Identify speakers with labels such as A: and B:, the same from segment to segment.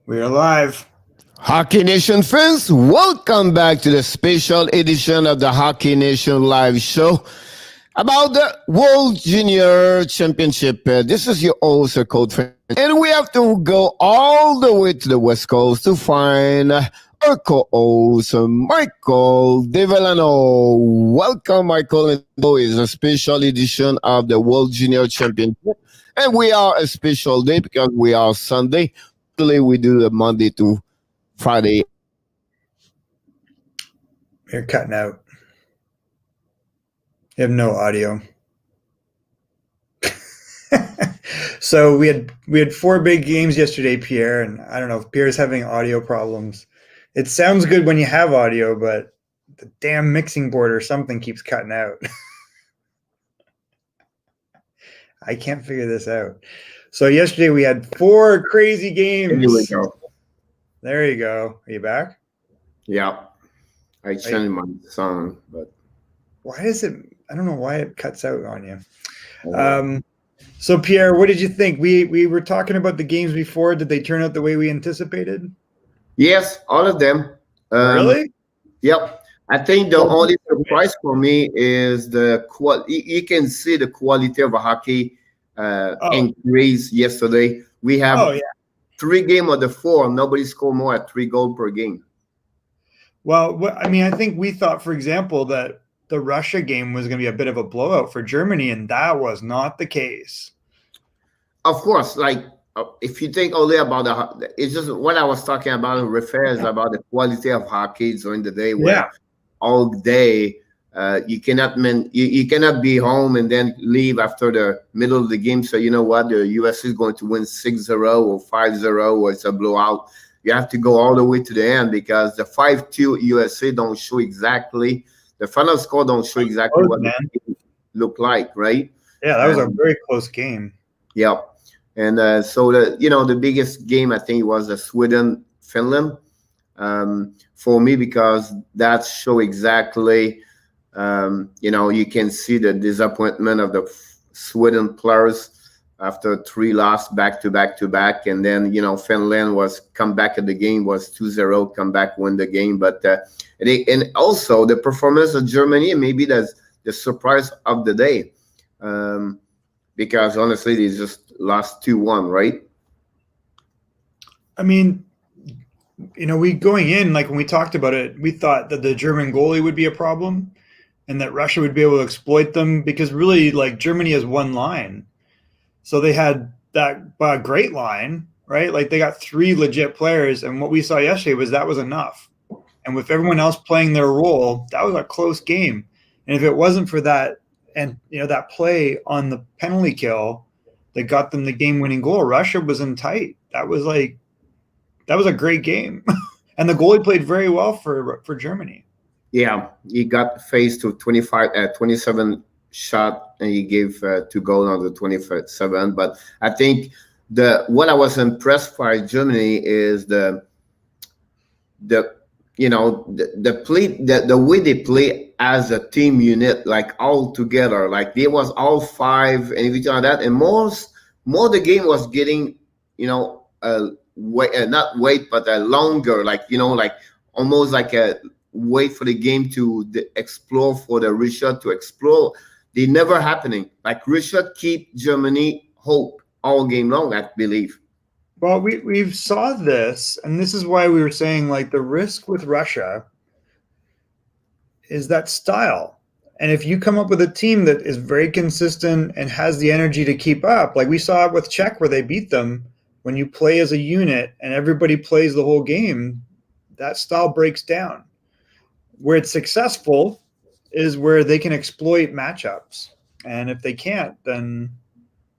A: We are live.
B: Hockey Nation fans, welcome back to the special edition of the Hockey Nation live show about the World Junior Championship. This is your host, Code Friend, and we have to go all the way to the West Coast to find our co-host, Michael Devellano. Welcome, Michael. And is a special edition of the World Junior Championship, and we are a special day because we are Sunday. Usually, we do the Monday to Friday.
A: You're cutting out. You have no audio. So we had four big games yesterday, Pierre, and I don't know if Pierre's having audio problems. It sounds good when you have audio, but the damn mixing board or something keeps cutting out. I can't figure this out. So yesterday we had four crazy games.
B: Here we go.
A: There you go. Are you back?
B: Yeah. I changed my song, but
A: why is it? I don't know why it cuts out on you. So Pierre, what did you think? We were talking about the games before. Did they turn out the way we anticipated?
B: yes, all of them.
A: Really?
B: Yep. I think the only surprise for me is the quality. You can see the quality of hockey increase yesterday. We have 3 games of the 4. Nobody scored more at 3 goals per game.
A: Well, I think we thought, for example, that the Russia game was going to be a bit of a blowout for Germany, and that was not the case.
B: Of course, if you think only about it's just what I was talking about. Refers about the quality of hockey during the day, where all day you cannot you cannot be home and then leave after the middle of the game. So you know what, the US is going to win 6-0 or 5-0 or it's a blowout. You have to go all the way to the end because the 5-2 USA don't show exactly. The final score don't show exactly what it looked like, right?
A: Yeah, that was a very close game.
B: Yeah, and so the biggest game I think was the Sweden-Finland for me because that show exactly. You can see the disappointment of the Sweden players after 3 losses back to back, and then Finland was come back at the game was 2-0, come back win the game, but. And also the performance of Germany, maybe that's the surprise of the day, because honestly, they just lost 2-1, right?
A: I mean, we going in, like when we talked about it, we thought that the German goalie would be a problem and that Russia would be able to exploit them because really, like, Germany has one line. So they had that great line, right? Like they got 3 legit players, and what we saw yesterday was that was enough. And with everyone else playing their role, that was a close game. And if it wasn't for that, and that play on the penalty kill that got them the game-winning goal, Russia was in tight. That was a great game, and the goalie played very well for Germany. Yeah,
B: he got faced to 27 shot, and he gave 2 goals on the 27. But I think what I was impressed by Germany is the way they play as a team unit, like all together, like they was all 5 and everything like that. And more the game was getting, not wait, but a longer, like almost like a wait for the game to explore for the Russia to explore. They never happening. Like Russia keep Germany hope all game long, I believe.
A: Well, we've saw this, and this is why we were saying, like, the risk with Russia is that style. And if you come up with a team that is very consistent and has the energy to keep up, like we saw it with Czech where they beat them, when you play as a unit and everybody plays the whole game, that style breaks down. Where it's successful is where they can exploit matchups. And if they can't, then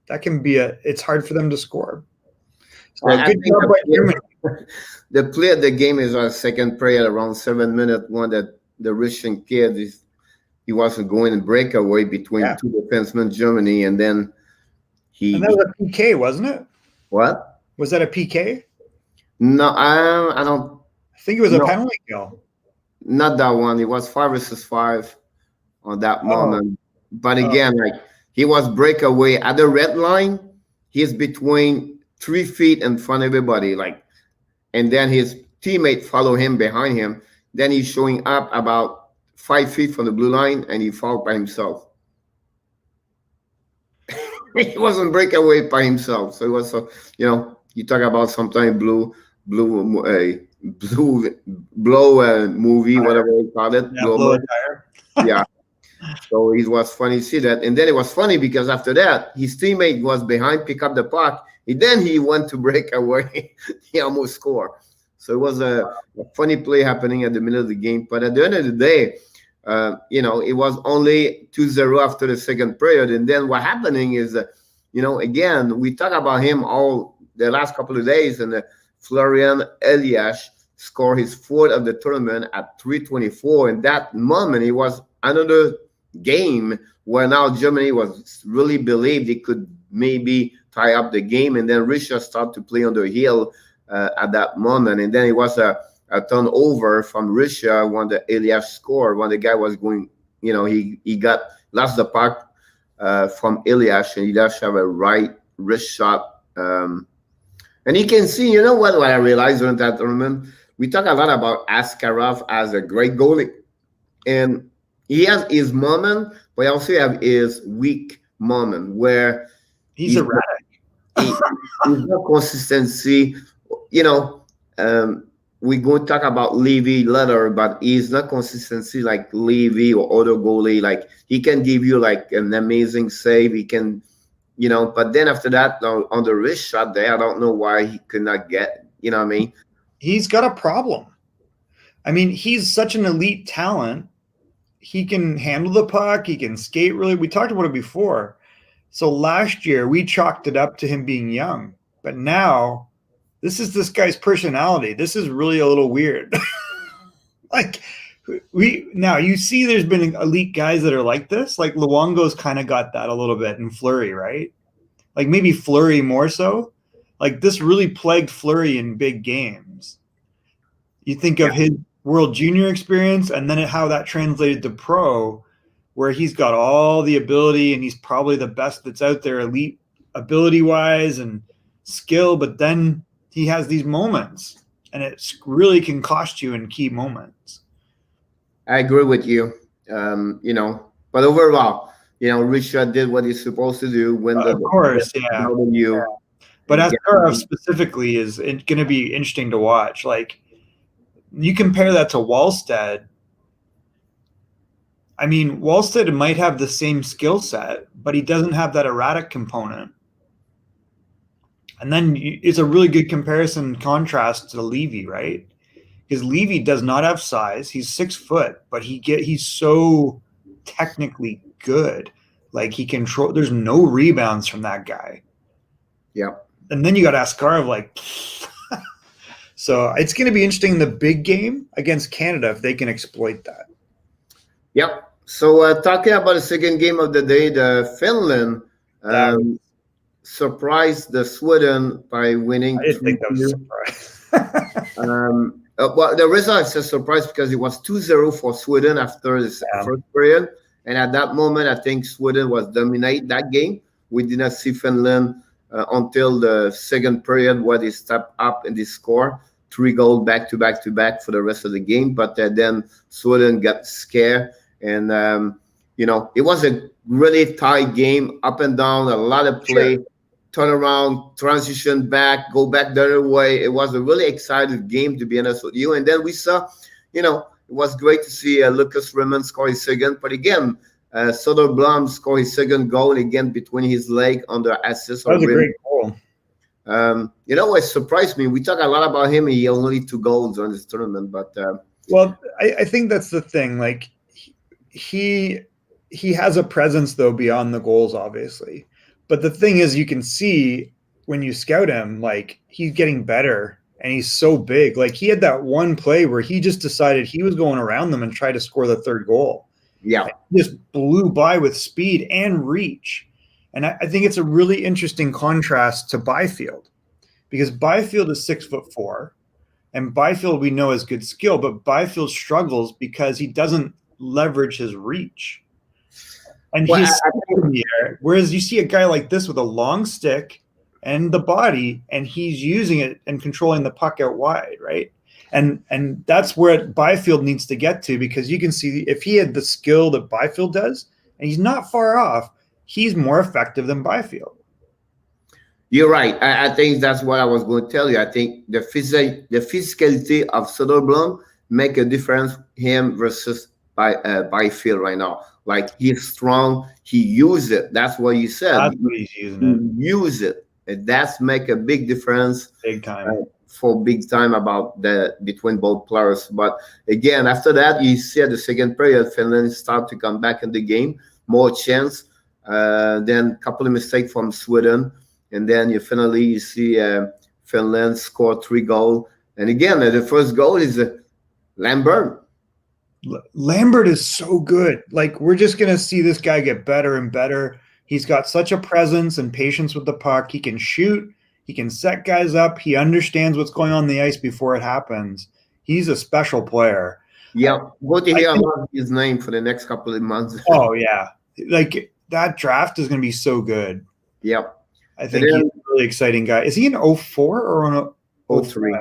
A: that can be it's hard for them to score.
B: The play of the game is our second play at around 7 minutes. One that the Russian kid he wasn't going to break away between 2 defensemen, Germany, and then
A: And that was a PK, wasn't it?
B: What?
A: Was that a PK?
B: No, I don't.
A: I think it was a penalty kill.
B: Not that one. It was 5 versus 5 on that moment. But again, like he was breakaway at the red line. He's between 3 feet in front of everybody. Like and then his teammate follow him behind him. Then he's showing up about 5 feet from the blue line, and he fought by himself. He wasn't breakaway by himself. So it was, you talk about sometimes blue blow movie, whatever they call it.
A: Yeah, blow a tire.
B: Yeah. So it was funny to see that. And then it was funny because after that, his teammate was behind, pick up the puck. And then he went to break away. He almost scored. So it was a funny play happening at the middle of the game. But at the end of the day, it was only 2-0 after the second period. And then what happening is, again, we talk about him all the last couple of days. And Florian Elias scored his fourth of the tournament at 3:24. And that moment, it was another game where now Germany was really believed it could maybe tie up the game, and then Russia started to play on the heel at that moment, and then it was a turnover from Russia when the Elias scored, when the guy was going, he lost the puck from Elias, and Elias have a right wrist shot, and you can see, what I realized during that tournament, we talk a lot about Askarov as a great goalie, and he has his moment, but he also have his weak moment where
A: he's erratic.
B: He's not consistency. We're going to talk about Levy later, but he's not consistency like Levy or other goalie. Like he can give you like an amazing save. He can, but then after that, on the wrist shot there, I don't know why he could not get, what I mean?
A: He's got a problem. I mean, he's such an elite talent. He can handle the puck. He can skate really. We talked about it before. So last year we chalked it up to him being young, but now this is this guy's personality. This is really a little weird. Like now you see there's been elite guys that are like this. Like Luongo's kind of got that a little bit in Fleury, right? Like maybe Fleury more so. Like this really plagued Fleury in big games. You think of his World Junior experience and then how that translated to pro, where he's got all the ability and he's probably the best that's out there, elite ability-wise and skill, but then he has these moments, and it really can cost you in key moments.
B: I agree with you, but overall, Richard did what he's supposed to do. When
A: of course, yeah. But Askarov specifically is going to be interesting to watch. Like, you compare that to Wallstead. I mean, Wallstead might have the same skill set, but he doesn't have that erratic component. And then it's a really good comparison contrast to Levy, right? Because Levy does not have size. He's 6 foot, but he's so technically good. Like there's no rebounds from that guy.
B: Yeah.
A: And then you got Askarov, like. So it's going to be interesting in the big game against Canada if they can exploit that.
B: Yep. So talking about the second game of the day, the Finland surprised the Sweden by winning.
A: I didn't think that was a surprise.
B: Well, the result is a surprise because it was 2-0 for Sweden after the first period. And at that moment, I think Sweden was dominate that game. We did not see Finland until the second period where they stepped up and they score 3 goals back to back to back for the rest of the game. But then Sweden got scared. And, it was a really tight game, up and down, a lot of play, turn around, transition back, go back the other way. It was a really exciting game, to be honest with you. And then we saw, it was great to see Lucas Raymond score his second. But again, Soderblom scored his second goal again between his leg on the assist.
A: That was a great goal.
B: What surprised me, we talk a lot about him. He only 2 goals on this tournament, but
A: well, I think that's the thing. Like he has a presence though beyond the goals, obviously. But the thing is, you can see when you scout him, like he's getting better and he's so big. Like he had that one play where he just decided he was going around them and tried to score the third goal.
B: Yeah,
A: he just blew by with speed and reach. And I think it's a really interesting contrast to Byfield, because Byfield is 6'4", and Byfield we know has good skill, but Byfield struggles because he doesn't leverage his reach. And he's in the air. Whereas you see a guy like this with a long stick and the body, and he's using it and controlling the puck out wide, right? And that's where Byfield needs to get to, because you can see if he had the skill that Byfield does, and he's not far off, he's more effective than Byfield.
B: You're right. I think that's what I was going to tell you. I think the physicality of Soderblom make a difference him versus Byfield right now. Like, he's strong. He uses it. That's what you said.
A: That's what he's using it.
B: Use it. And that's make a big difference.
A: Big time.
B: For big time about the between both players. But again, after that, you see at the second period, Finland start to come back in the game, more chance. Then a couple of mistakes from Sweden. And then you see Finland score 3 goals. And again, the first goal is Lambert.
A: Lambert is so good. Like, we're just going to see this guy get better and better. He's got such a presence and patience with the puck. He can shoot. He can set guys up. He understands what's going on the ice before it happens. He's a special player.
B: Yeah, go to hear about his name for the next couple of months.
A: Oh, yeah. Like, that draft is going to be so good.
B: Yep.
A: I think he's a really exciting guy. Is he an 04 or an
B: 03?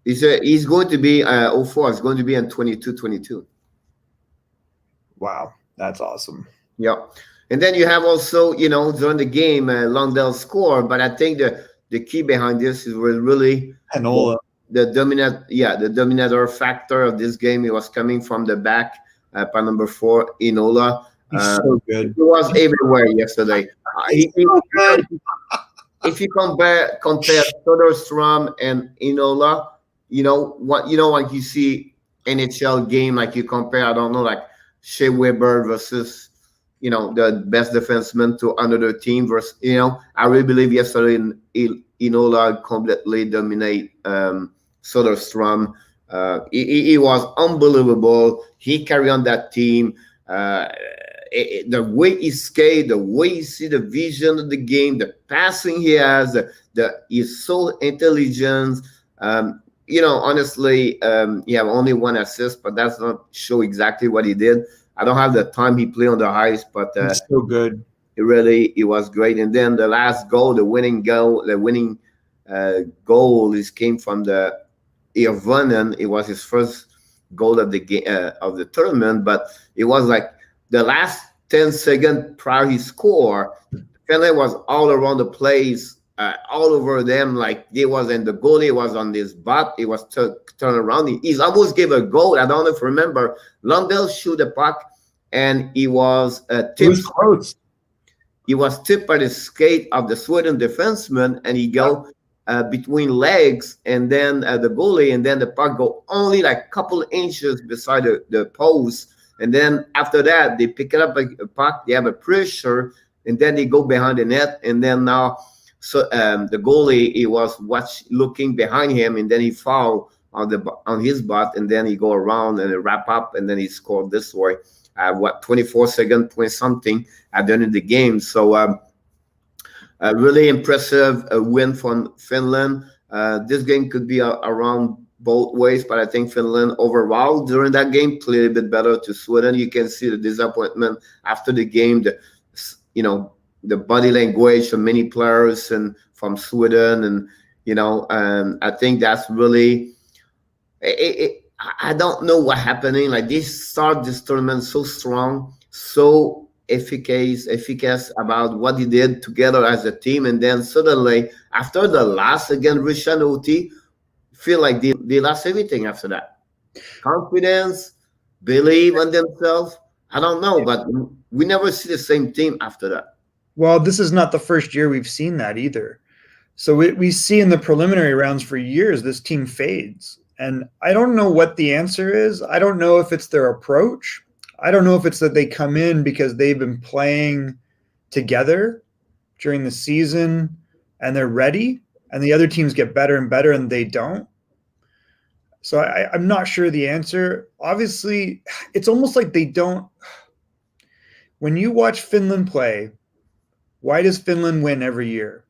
B: He's going to be 04. It's going to be in 22.
A: Wow, that's awesome.
B: Yeah. And then you have also, during the game, Lundell scored. But I think the key behind this is really
A: Hanola.
B: The dominator factor of this game. It was coming from the back by number 4, Inola.
A: He's so good.
B: He was everywhere yesterday. If you compare Soderstrom and Inola, when you see NHL game, like you compare, I don't know, like Shea Weber versus, the best defenseman to another team versus, I really believe yesterday Inola completely dominate Soderstrom. He was unbelievable. He carried on that team. The way he skates, the way he see the vision of the game, the passing he has, he's so intelligent. Honestly, he have only 1 assist, but that's not show exactly what he did. I don't have the time he played on the ice, but
A: he's so good.
B: It was great. And then the last goal, the winning goal, came from the Irvonen. It was his first goal of the game of the tournament, but it was like the last 10 seconds prior he scored. Finland was all around the place, all over them. Like, he was in the goalie, was on his butt. He was turned around. He's almost gave a goal. I don't know if you remember. Lundell shoot the puck, and he was tipped.
A: Close.
B: He was tipped by the skate of the Sweden defenseman, and he go between legs, and then the goalie, and then the puck go only like a couple inches beside the post. And then after that, they pick it up a puck. They have a pressure, and then they go behind the net. And then now, the goalie, he was looking behind him, and then he fall on his butt, and then he go around and wrap up, and then he scored this way. 24 seconds, point something at the end of the game. So a really impressive win from Finland. This game could be around both ways, but I think Finland overall during that game played a bit better to Sweden. You can see the disappointment after the game, the body language of many players and from Sweden, and I think that's really I don't know what happening. Like, they start this tournament so strong, so efficacious about what they did together as a team, and then suddenly after the last again Russian OT, feel like they lost everything after that. Confidence, believe in themselves. I don't know, but we never see the same team after that.
A: Well, this is not the first year we've seen that either. So we see in the preliminary rounds for years, this team fades. And I don't know what the answer is. I don't know if it's their approach. I don't know if it's that they come in because they've been playing together during the season and they're ready, and the other teams get better and better and they don't. So I'm not sure the answer. Obviously, it's almost like they don't. When you watch Finland play, why does Finland win every year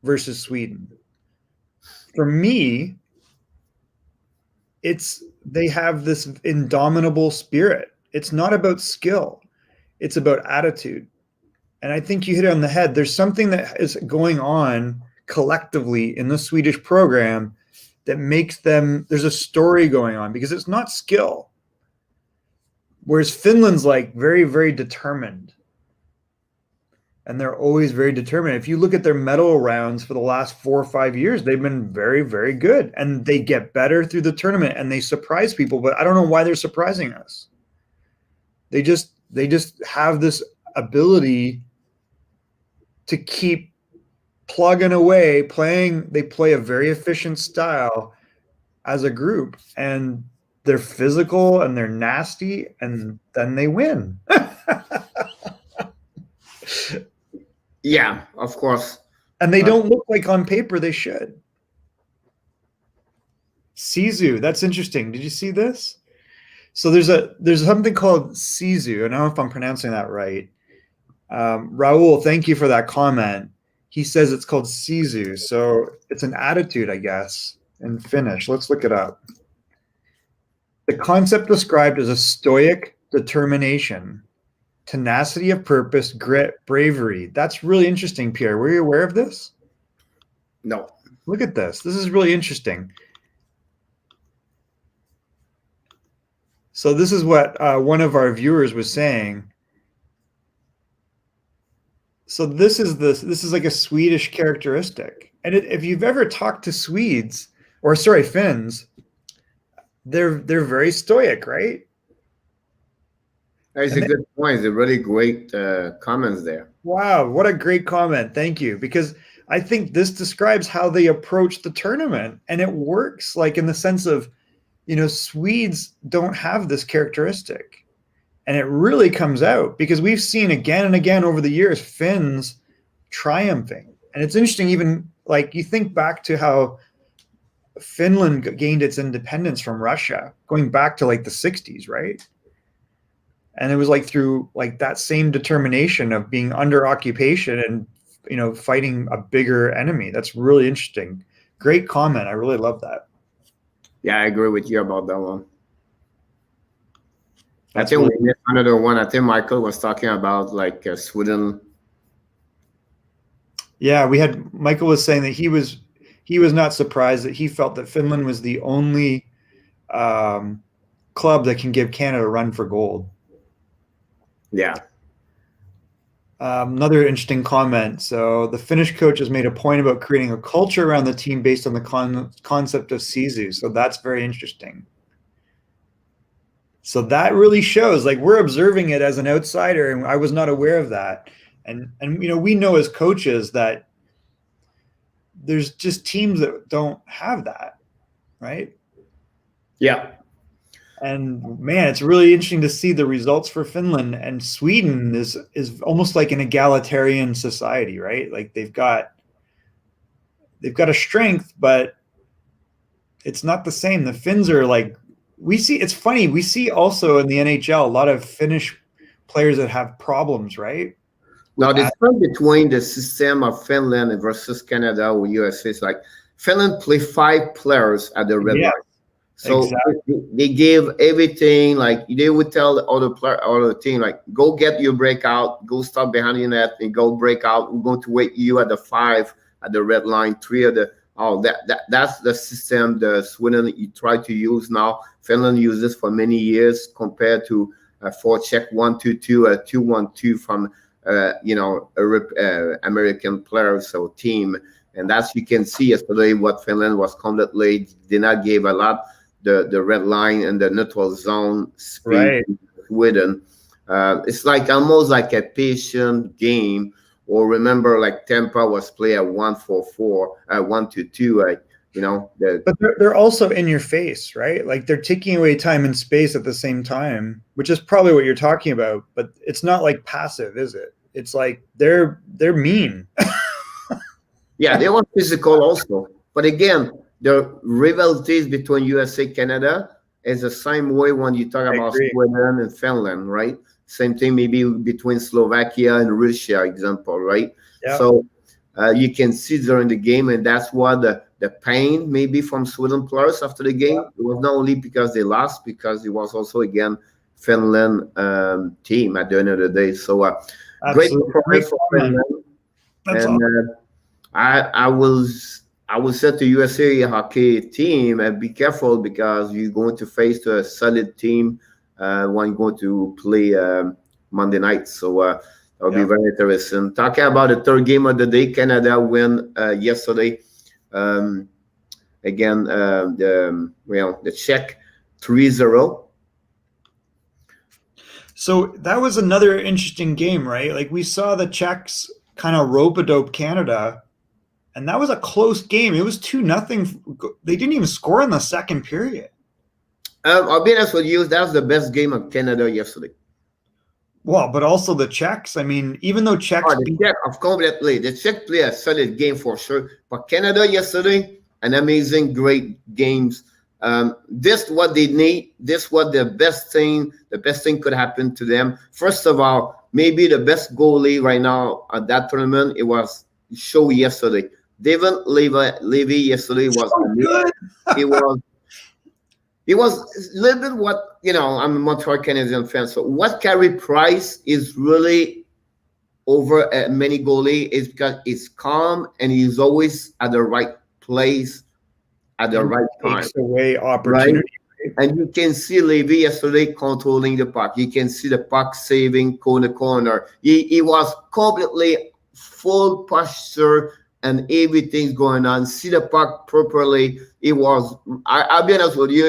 A: versus Sweden? For me, they have this indomitable spirit. It's not about skill. It's about attitude. And I think you hit it on the head. There's something that is going on collectively in the Swedish program that makes them, there's a story going on because it's not skill. Whereas Finland's like very, very determined. And they're always very determined. If you look at their medal rounds for the last 4 or 5 years, they've been very, very good. And they get better through the tournament and they surprise people, but I don't know why they're surprising us. They just have this ability to keep plugging away, playing. They play a very efficient style as a group, and they're physical and they're nasty, and then they win.
B: Yeah, of course.
A: And they don't look like on paper they should. Sisu, that's interesting. Did you see this? So there's something called Sisu, and I don't know if I'm pronouncing that right. Raul, thank you for that comment. He says it's called Sisu, so it's an attitude, I guess, in Finnish. Let's look it up. The concept described as a stoic determination, tenacity of purpose, grit, bravery. That's really interesting, Pierre. Were you aware of this?
B: No.
A: Look at this. This is really interesting. So this is what one of our viewers was saying. So this is like a Swedish characteristic. And if you've ever talked to Finns, they're very stoic, right?
B: That's a good point. It's a really great comments there.
A: Wow, what a great comment. Thank you. Because I think this describes how they approach the tournament. And it works, like in the sense of, Swedes don't have this characteristic. And it really comes out because we've seen again and again over the years Finns triumphing. And it's interesting, even like you think back to how Finland gained its independence from Russia, going back to like the 60s, right? And it was like through like that same determination of being under occupation and, fighting a bigger enemy. That's really interesting. Great comment. I really love that.
B: Yeah, I agree with you about that one. I think we missed another one. I think Michael was talking about like Sweden.
A: Yeah, Michael was saying that he was not surprised that he felt that Finland was the only club that can give Canada a run for gold.
B: Yeah.
A: Another interesting comment. So the Finnish coach has made a point about creating a culture around the team based on the concept of Sisu. So that's very interesting. So that really shows, like, we're observing it as an outsider, and I was not aware of that. And we know as coaches that there's just teams that don't have that, right?
B: Yeah.
A: And man, it's really interesting to see the results for Finland. And Sweden is almost like an egalitarian society, right? Like they've got a strength, but it's not the same. The Finns are like, it's funny, we see also in the NHL a lot of Finnish players that have problems, right?
B: Now the difference between the system of Finland versus Canada or USA is like Finland play 5 players at the red line. So exactly. They give everything, like they would tell the other team, like, go get your breakout, go stop behind your net and go break out. We're going to wait you at the 5 at the red line, 3 of the that's the system the Sweden you try to use now. Finland uses for many years compared to 4-check 1-2-2, 2-1-2 from American players or team. And that's, you can see yesterday what Finland was completely did not give a lot the red line and the neutral zone speed.
A: Right.
B: Sweden. It's like almost like a patient game. Or remember, like Tampa was play a 1-4-4, 1-2-2. But
A: they're also in your face, right? Like they're taking away time and space at the same time, which is probably what you're talking about. But it's not like passive, is it? It's like they're mean.
B: Yeah, they want physical also. But again, the rivalities between USA and Canada is the same way when you talk about Sweden and Finland, right? Same thing maybe between Slovakia and Russia, example, right?
A: Yeah.
B: So you can see during the game, and that's why the pain maybe from Sweden players after the game. It was not only because they lost, because it was also, again, Finland team at the end of the day. So great performance for Finland.
A: That's awesome.
B: I will say to USA hockey team, be careful because you're going to face a solid team when you're going to play Monday night. So that'll be
A: Yeah.
B: very interesting. Talking about the third game of the day, Canada win yesterday. Um, Again, the Czech 3-0.
A: So that was another interesting game, right? Like we saw the Czechs kind of rope-a-dope Canada, and that was a close game. It was 2-0. They didn't even score in the second period.
B: I'll be honest with you, that was the best game of Canada yesterday.
A: Well, but also the Czechs. I mean, even though Czechs
B: the Czech, of completely, the Czech play a solid game for sure. But Canada yesterday, an amazing, great games. This what they need. This what the best thing could happen to them. First of all, maybe the best goalie right now at that tournament, it was show yesterday. Devon Levy yesterday was
A: so good.
B: It was a little bit what, I'm a Montreal Canadian fan. So what Carey Price is really over many goalie is because he's calm and he's always at the right place at the right time.
A: Takes away opportunity.
B: Right? And you can see Levy yesterday controlling the puck. You can see the puck saving corner. He was completely full posture and everything's going on. See the puck properly. It was. I'll be honest with you.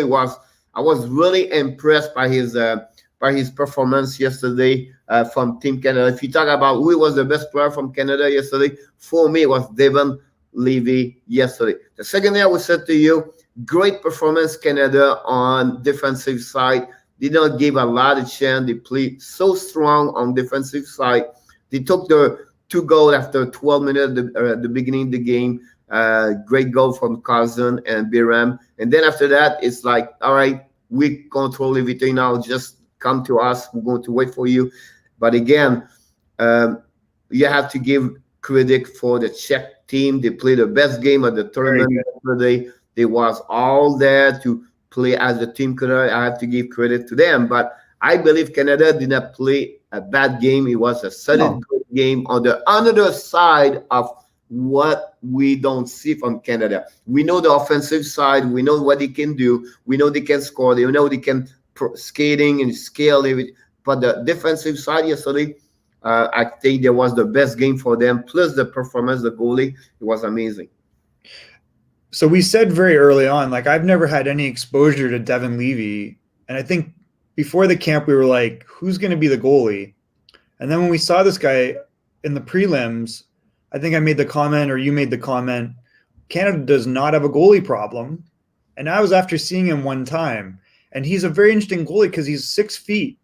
B: I was really impressed by his performance yesterday from Team Canada. If you talk about who was the best player from Canada yesterday, for me it was Devon Levy yesterday. The second thing I would say to you, great performance Canada on defensive side. They don't give a lot of chance. They play so strong on defensive side. They took the 2 goals after 12 minutes at the beginning of the game. Great goal from Cousin and Biram. And then after that, it's like, all right, we control everything now. Just come to us. We're going to wait for you. But again, you have to give credit for the Czech team. They played the best game of the tournament yesterday. They was all there to play as a team. I have to give credit to them. But I believe Canada did not play a bad game. It was a solid good game on the other side of what we don't see from Canada. We know the offensive side. We know what they can do. We know they can score. They know they can skating and scale. But the defensive side yesterday, I think that was the best game for them. Plus the performance, the goalie, it was amazing.
A: So we said very early on, like I've never had any exposure to Devon Levy. And I think before the camp, we were like, who's going to be the goalie? And then when we saw this guy in the prelims, I think I made the comment or you made the comment, Canada does not have a goalie problem. And I was after seeing him one time. And he's a very interesting goalie because he's 6 feet.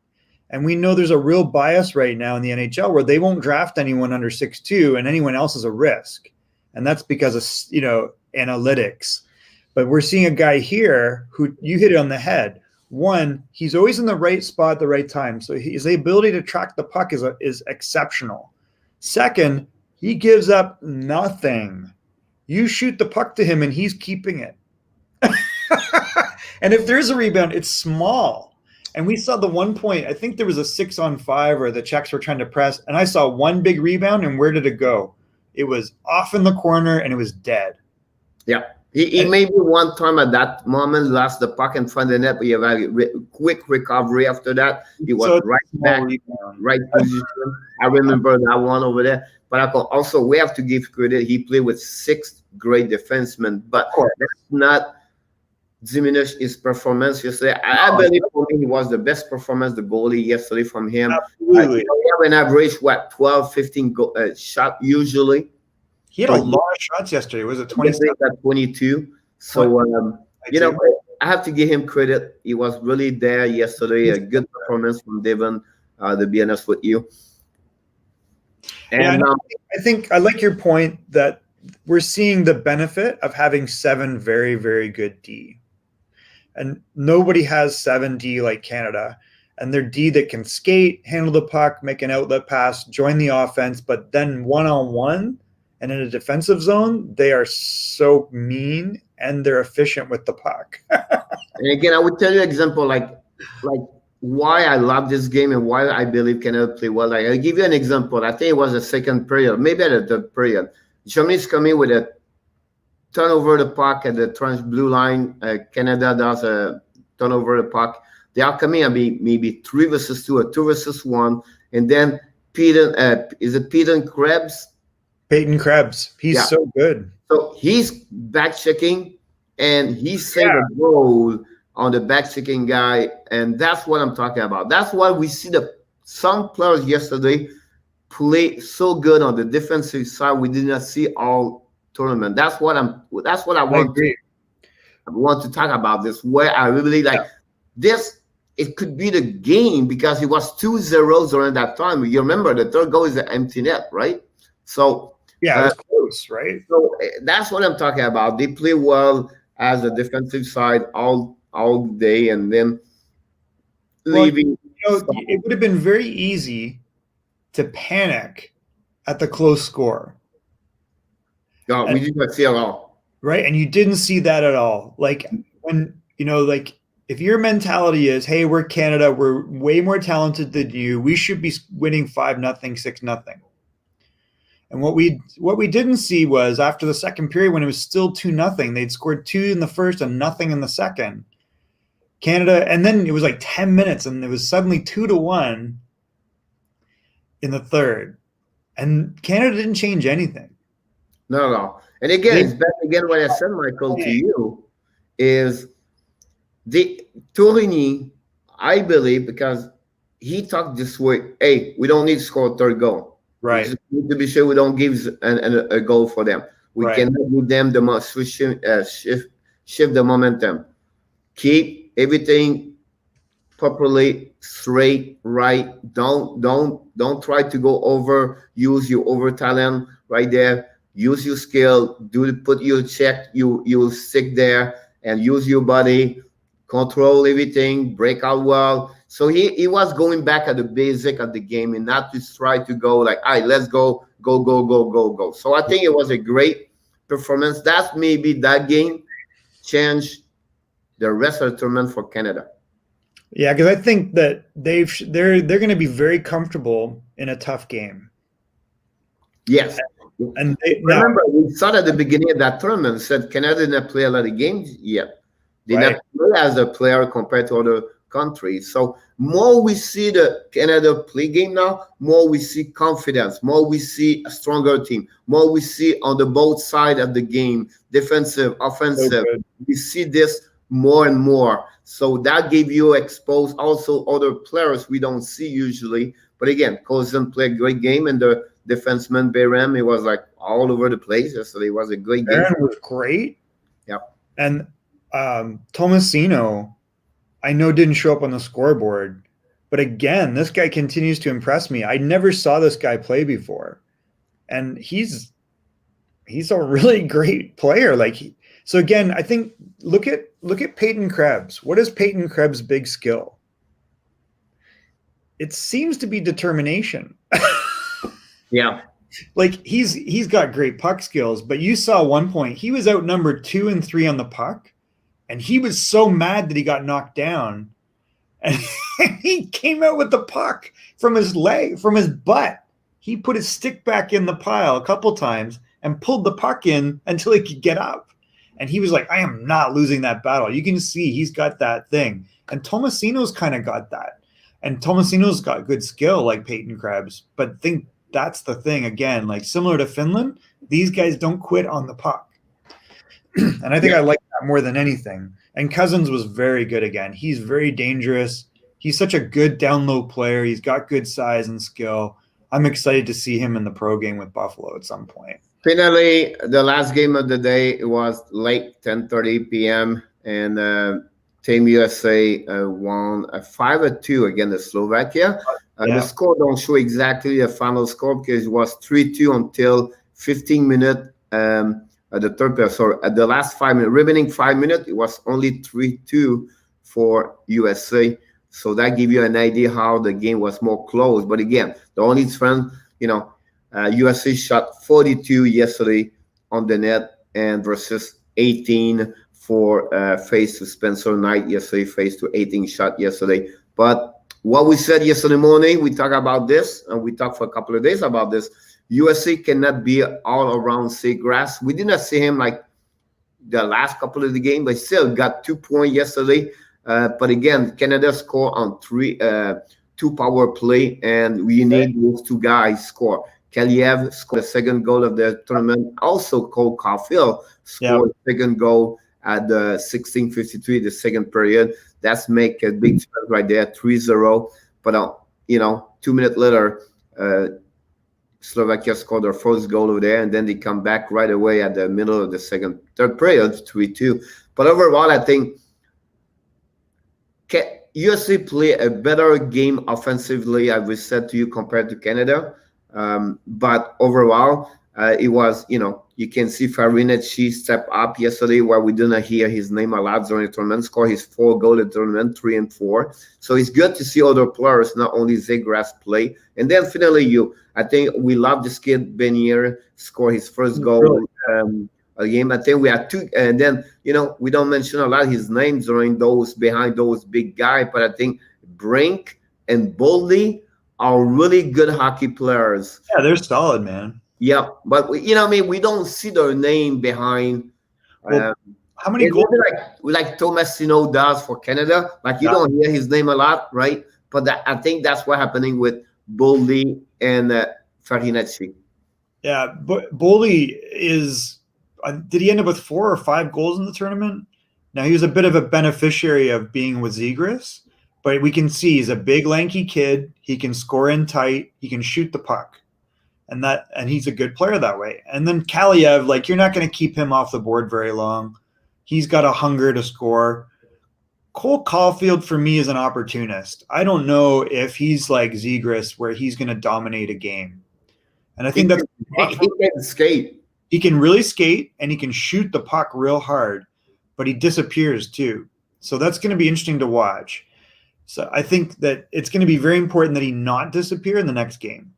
A: And we know there's a real bias right now in the NHL where they won't draft anyone under 6'2", and anyone else is a risk. And that's because of, analytics. But we're seeing a guy here who you hit it on the head. One, he's always in the right spot at the right time. So his ability to track the puck is exceptional. Second, he gives up nothing. You shoot the puck to him and he's keeping it. And if there's a rebound, it's small. And we saw the 1 point, I think there was a 6-on-5 where the Czechs were trying to press. And I saw one big rebound, and where did it go? It was off in the corner and it was dead.
B: Yeah. He maybe one time at that moment lost the puck in front of the net, but he had a quick recovery after that. He was right back, right position. I remember that one over there. But also, we have to give credit. He played with 6 great defensemen, but that's not diminish his performance yesterday. I believe for me, it was the best performance, the goalie yesterday from him.
A: Absolutely.
B: We have an average, 12, 15 shot usually.
A: He had a lot of shots yesterday. Was it 27?
B: 22. So, I have to give him credit. He was really there yesterday. A good performance from Devon, to be honest with you. And
A: I think I like your point that we're seeing the benefit of having 7 very, very good D. And nobody has 7 D like Canada. And they're D that can skate, handle the puck, make an outlet pass, join the offense, but then one-on-one and in a defensive zone, they are so mean and they're efficient with the puck.
B: And again, I would tell you an example like why I love this game and why I believe Canada play well. Like, I'll give you an example. I think it was the second period, maybe at the third period. Germany's coming with a turnover the puck at the trans blue line. Canada does a turnover the puck. They are coming and be maybe 3-2 or 2-1, and then Peter is it Peter Krebs?
A: Peyton Krebs, he's so good.
B: So he's back checking, and he saved a goal on the back checking guy, and that's what I'm talking about. That's why we see some players yesterday play so good on the defensive side. We did not see all tournament. That's what I want to talk about this, where I really like this. It could be the game because it was 2-0 during that time. You remember the third goal is an empty net, right? So
A: it was close, right?
B: So that's what I'm talking about. They play well as a defensive side all day, and then leaving.
A: It would have been very easy to panic at the close score.
B: No, we did not see at all.
A: Right, and you didn't see that at all. Like when if your mentality is, hey, we're Canada, we're way more talented than you, we should be winning 5-0, 6-0. And what we didn't see was after the second period, when it was still 2-0, they'd scored 2 in the first and nothing in the second. Canada, and then it was like 10 minutes, and it was suddenly 2-1 in the third, and Canada didn't change anything.
B: No. And again, it's back again what I said, Michael, to you is the Tourigny, I believe, because he talked this way, hey, we don't need to score a third goal.
A: Right.
B: We just need to be sure we don't give a goal for them. We cannot give them the most shift the momentum. Keep everything properly straight, right. Don't try to go over, use your over talent right there. Use your skill, put your check, you stick there and use your body. Control everything, break out well. So he was going back at the basic of the game and not to try to go like, all right, let's go. So I think it was a great performance. That's maybe that game changed the rest of the tournament for Canada.
A: Yeah, because I think that they're going to be very comfortable in a tough game.
B: Yes.
A: And
B: remember, we saw at the beginning of that tournament said Canada did not play a lot of games yet. They not play as a player compared to other countries. So more we see the Canada play game now, more we see confidence, more we see a stronger team, more we see on the both sides of the game, defensive, offensive. We see this more and more. So that gave you exposed also other players we don't see usually. But again, Cousin played a great game, and the defenseman Berem, it was like all over the place. So it was a great game.
A: Berem was great.
B: Yeah.
A: And Tomasino, I know didn't show up on the scoreboard, but again, this guy continues to impress me. I never saw this guy play before, and he's a really great player. So again, I think look at Peyton Krebs. What is Peyton Krebs' big skill? It seems to be determination.
B: Yeah.
A: Like he's got great puck skills, but you saw one point he was outnumbered 2 and 3 on the puck. And he was so mad that he got knocked down, and he came out with the puck from his leg, from his butt. He put his stick back in the pile a couple times and pulled the puck in until he could get up. And he was like, I am not losing that battle. You can see he's got that thing. And Tomasino's kind of got that. And Tomasino's got good skill like Peyton Krebs. But I think that's the thing, again, like similar to Finland, these guys don't quit on the puck. And I think I like that more than anything. And Cousins was very good again. He's very dangerous. He's such a good down low player. He's got good size and skill. I'm excited to see him in the pro game with Buffalo at some point.
B: Finally, the last game of the day, it was late 10:30 p.m. and Team USA won 5-2 against Slovakia. The score don't show exactly the final score because it was 3-2 until 15 minutes. The third period, so at the last 5 minutes, remaining 5 minutes, it was only 3-2 for USA. So that gives you an idea how the game was more close. But again, the only trend, USA shot 42 yesterday on the net and versus 18 for face to Spencer Knight yesterday, face to 18 shot yesterday. But what we said yesterday morning, we talked about this, and we talked for a couple of days about this. USA cannot be all around Seagrass. We did not see him like the last couple of the game, but still got 2 points yesterday. But again, Canada score on two power play, and we need those two guys score. Kaliev scored the second goal of the tournament. Also, Cole Caulfield scored the second goal at the 16:53, the second period. That's make a big difference right there, 3-0. But 2 minutes later, Slovakia scored their first goal over there, and then they come back right away at the middle of the third period, 3-2. But overall, I think USA play a better game offensively, as we said to you, compared to Canada. But overall, it was, you can see Farinacci step up yesterday, where we didn't hear his name a lot during the tournament, score his 4 goals in the tournament, 3 and 4. So it's good to see other players, not only Zegras, play. And then finally, I think we love this kid, Benier, score his first goal a game. I think we had 2, and then, we don't mention a lot his names behind those big guys, but I think Brink and Boldy are really good hockey players.
A: Yeah, they're solid, man.
B: Yeah, but we don't see their name behind.
A: Well, how many goals?
B: Like Tomasino does for Canada. Like you don't hear his name a lot, right? But I think that's what's happening with Boldy and Farinacci.
A: Yeah, but Boldy is. Did he end up with 4 or 5 goals in the tournament? Now he was a bit of a beneficiary of being with Zegras, but we can see he's a big, lanky kid. He can score in tight. He can shoot the puck. And he's a good player that way. And then Kaliev, you're not going to keep him off the board very long. He's got a hunger to score. Cole Caulfield, for me, is an opportunist. I don't know if he's like Zegras, where he's going to dominate a game. And I think he
B: can skate.
A: He can really skate, and he can shoot the puck real hard, but he disappears too. So that's going to be interesting to watch. So I think that it's going to be very important that he not disappear in the next game.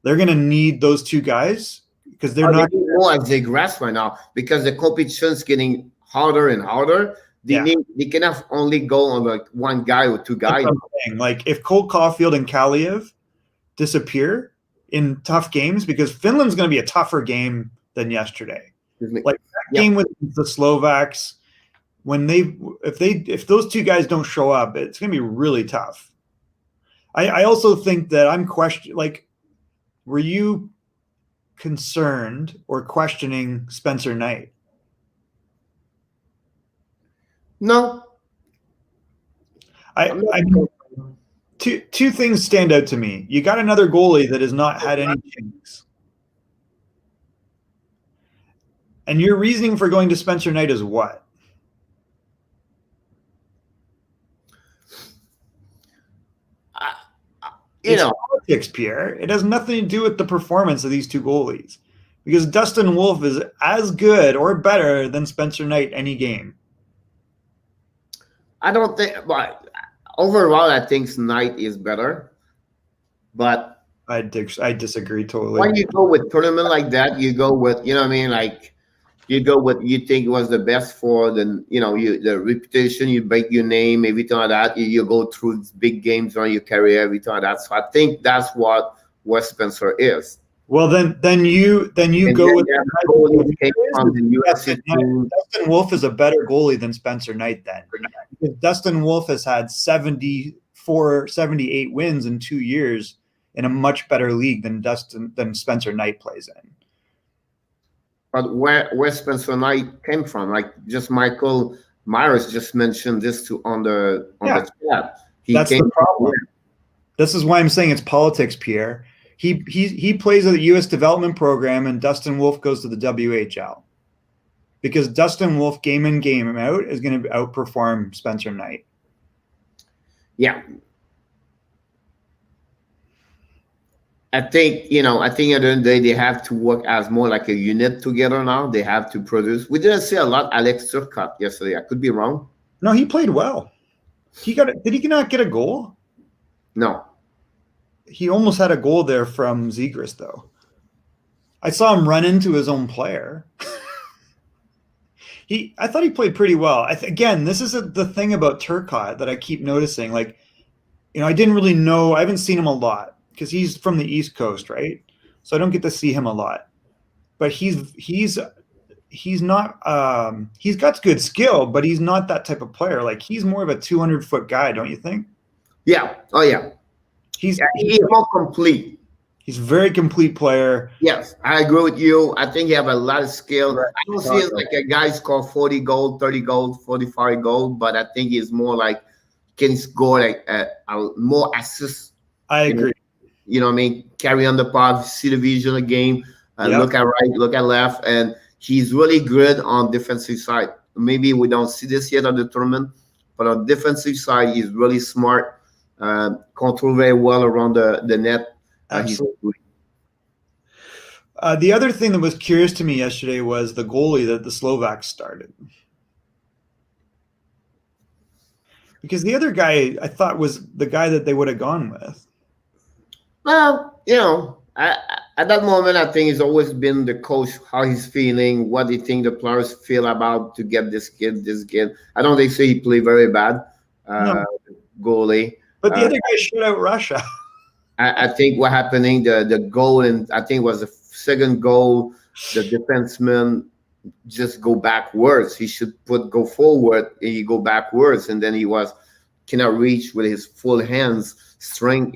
A: They're going to need those 2 guys because they're not
B: more like Zegras right now, because the competition is getting harder and harder. They cannot only go on one guy or 2 guys.
A: If Cole Caulfield and Kaliev disappear in tough games, because Finland's going to be a tougher game than yesterday. Game with the Slovaks, if those 2 guys don't show up, it's going to be really tough. I also think that I'm were you concerned or questioning Spencer Knight?
B: No.
A: I mean, two things stand out to me. You got another goalie that has not had any changes. And your reasoning for going to Spencer Knight is what? It's politics, Pierre. It has nothing to do with the performance of these 2 goalies, because Dustin Wolf is as good or better than Spencer Knight any game.
B: I don't think, but overall, I think Knight is better. But
A: I disagree totally.
B: When you go with tournament like that, you go with, you go with you think was the best for the the reputation, you make your name, everything like that. You go through big games on your career, everything like that. So I think that's what Wes Spencer is.
A: Well, then you go with Dustin Wolf is a better goalie than Spencer Knight then. Because Dustin Wolf has had 74, 78 wins in 2 years in a much better league than Spencer Knight plays in.
B: But where Spencer Knight came from, just Michael Myers just mentioned this on the chat.
A: That's the problem. This is why I'm saying it's politics, Pierre. He plays at the U.S. development program, and Dustin Wolf goes to the WHL. Because Dustin Wolf, game in, game out, is going to outperform Spencer Knight.
B: Yeah. I think at the end of the day, they have to work as more like a unit together now. They have to produce. We didn't see a lot Alex Turcotte yesterday. I could be wrong.
A: No, he played well. Did he not get a goal?
B: No.
A: He almost had a goal there from Zegras, though. I saw him run into his own player. I thought he played pretty well. Again, this is the thing about Turcotte that I keep noticing. I didn't really know. I haven't seen him a lot because he's from the East Coast, right? so I don't get to see him a lot. But he's not he's got good skill, but he's not that type of player. Like he's more of a 200-foot guy, don't you think?
B: Yeah. Oh yeah. He's more complete.
A: He's a very complete player.
B: Yes, I agree with you. I think he have a lot of skill. Right. I don't see it like a guy score 40 goals, 30 goals, 45 goals, but I think he's more like can score like more assists.
A: I agree.
B: You know what I mean? Carry on the puck, see the vision of the game, look at right, look at left, and he's really good on defensive side. Maybe we don't see this yet on the tournament, but on defensive side, he's really smart, control very well around the net.
A: Absolutely. The other thing that was curious to me yesterday was the goalie that the Slovaks started. Because the other guy I thought was the guy that they would have gone with.
B: Well, at that moment, I think it's always been the coach, how he's feeling, what do you think the players feel about to get this kid. I don't think so he played very bad, goalie.
A: But the other guy shut out Russia.
B: I think what happening, the goal, and I think it was the second goal, the defenseman just go backwards. He should go forward, and he go backwards, and then he cannot reach with his full hands, strength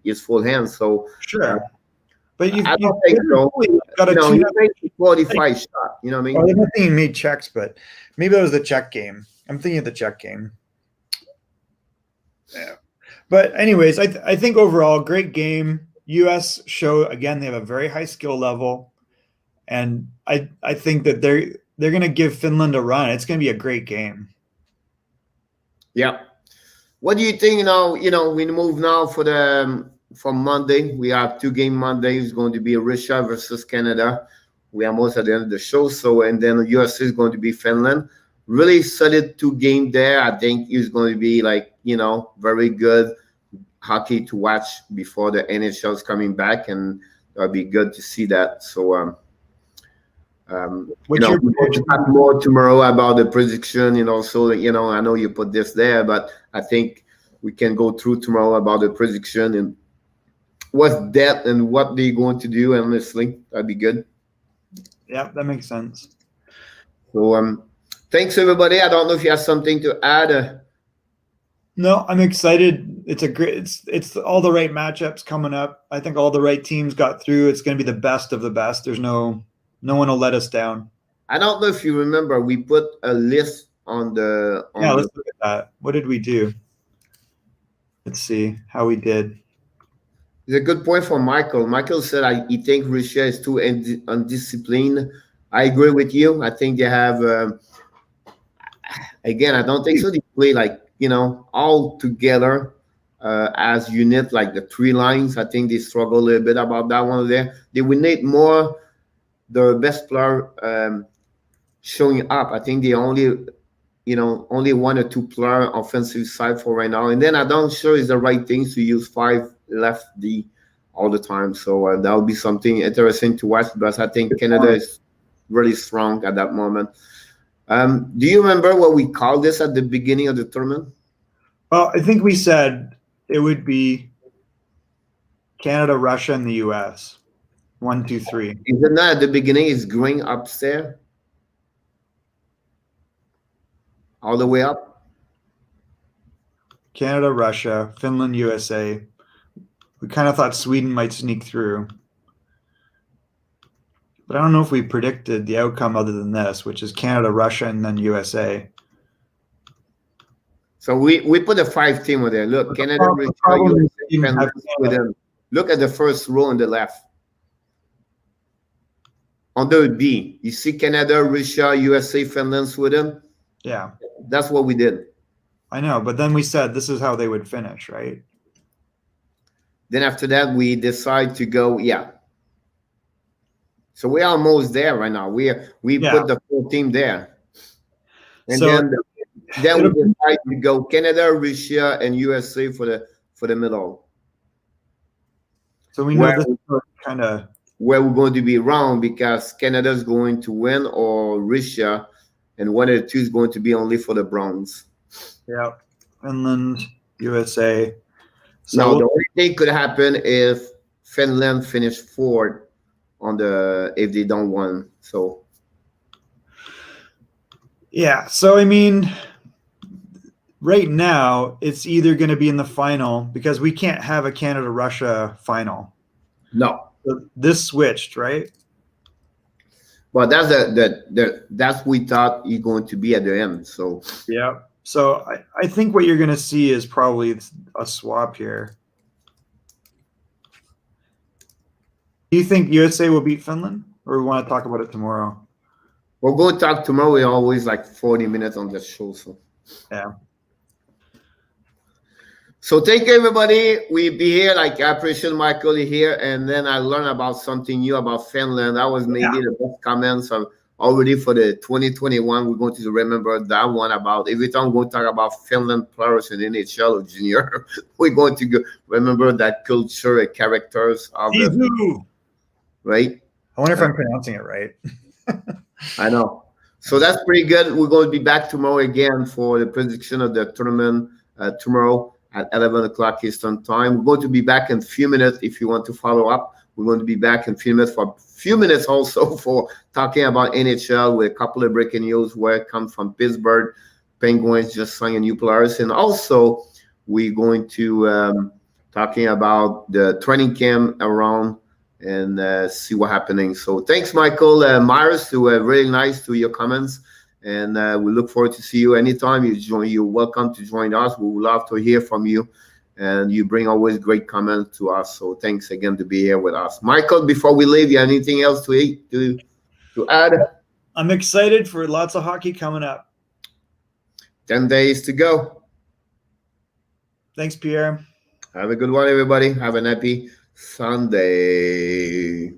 B: his full hands. So
A: sure, but
B: I don't think so. Got a 45 shot. You know what I mean?
A: Well, I don't think he made checks, but maybe that was the Czech game. I'm thinking of the Czech game. Yeah. But anyways, I think overall, great game. U.S. show, again, they have a very high skill level. And I think that they're going to give Finland a run. It's going to be a great game.
B: Yeah. What do you think now? We move now for Monday. We have 2-game Monday. It's going to be Russia versus Canada. We are almost at the end of the show. And then the USA is going to be Finland. Really solid 2-game there. I think it's going to be very good hockey to watch before the NHL is coming back, and it'll be good to see that. So, we'll talk more tomorrow about the prediction, and also, I know you put this there, but I think we can go through tomorrow about the prediction and what's that and what they're going to do. Honestly, that'd be good.
A: Yeah, that makes sense.
B: So, thanks everybody. I don't know if you have something to add.
A: No, I'm excited. It's all the right matchups coming up. I think all the right teams got through. It's going to be the best of the best. There's no one will let us down.
B: I don't know if you remember, we put a list on the.
A: Let's look at that. What did we do? Let's see how we did.
B: It's a good point for Michael. Michael said he thinks Russia is too undisciplined. I agree with you. I think they have. Again, I don't think so. They play all together as unit, like the 3 lines. I think they struggle a little bit about that one there. They will need more the best player showing up. I think they only 1 or 2 player offensive side for right now. And then I don't sure it's the right thing to use 5 left D all the time. So that will be something interesting to watch, because I think Canada is really strong at that moment. Do you remember what we called this at the beginning of the tournament?
A: Well, I think we said it would be Canada, Russia, and the U.S. 1, 2, 3.
B: Isn't that at the beginning? It's going upstairs, all the way up.
A: Canada, Russia, Finland, USA. We kind of thought Sweden might sneak through. But I don't know if we predicted the outcome other than this, which is Canada, Russia, and then USA.
B: So we put a 5 team over there. Look, Canada, Russia, USA, Finland, Sweden. Look at the first row on the left. Under B, you see Canada, Russia, USA, Finland, Sweden?
A: Yeah.
B: That's what we did.
A: I know, but then we said this is how they would finish, right?
B: Then after that, we decide to go, So we're almost there right now. We put the full team there. And so then we decide to go Canada, Russia, and USA for the middle.
A: So we know this is kind of
B: where we're going to be wrong, because Canada is going to win or Russia, and one of the two is going to be only for the bronze.
A: Yeah, Finland, USA.
B: So the only thing could happen if Finland finished fourth on the if they don't win. So
A: yeah. So I mean, right now it's either going to be in the final because we can't have a Canada-Russia final.
B: no.
A: This switched, right?
B: But that's that's we thought you're going to be at the end. So
A: yeah. So I think what you're going to see is probably a swap here. Do you think USA will beat Finland, or we want to talk about it tomorrow?
B: we're going to talk tomorrow. We're always like 40 minutes on the show. So
A: yeah.
B: So thank you, everybody. We be here. Like I appreciate Michael here, and then I learned about something new about Finland. That was maybe the best comments already for the 2021. We're going to remember that one about every time we're going to talk about Finland players in NHL or junior. We're going to remember that culture and characters of the right.
A: I wonder if I'm pronouncing it right.
B: I know. So that's pretty good. We're going to be back tomorrow again for the prediction of the tournament tomorrow at 11 o'clock Eastern time. We're going to be back in a few minutes if you want to follow up. We're going to be back in a few minutes for a few minutes also for talking about NHL with a couple of breaking news where it comes from Pittsburgh. Penguins just signed a new players. And also we're going to talking about the training camp around and see what's happening. So thanks, Michael Myers. Really nice to your comments. And we look forward to see you anytime you join. You're welcome to join us. We would love to hear from you. And you bring always great comments to us. So thanks again to be here with us. Michael, before we leave, you have anything else to add?
A: I'm excited for lots of hockey coming up.
B: 10 days to go.
A: Thanks, Pierre.
B: Have a good one, everybody. Have a happy Sunday.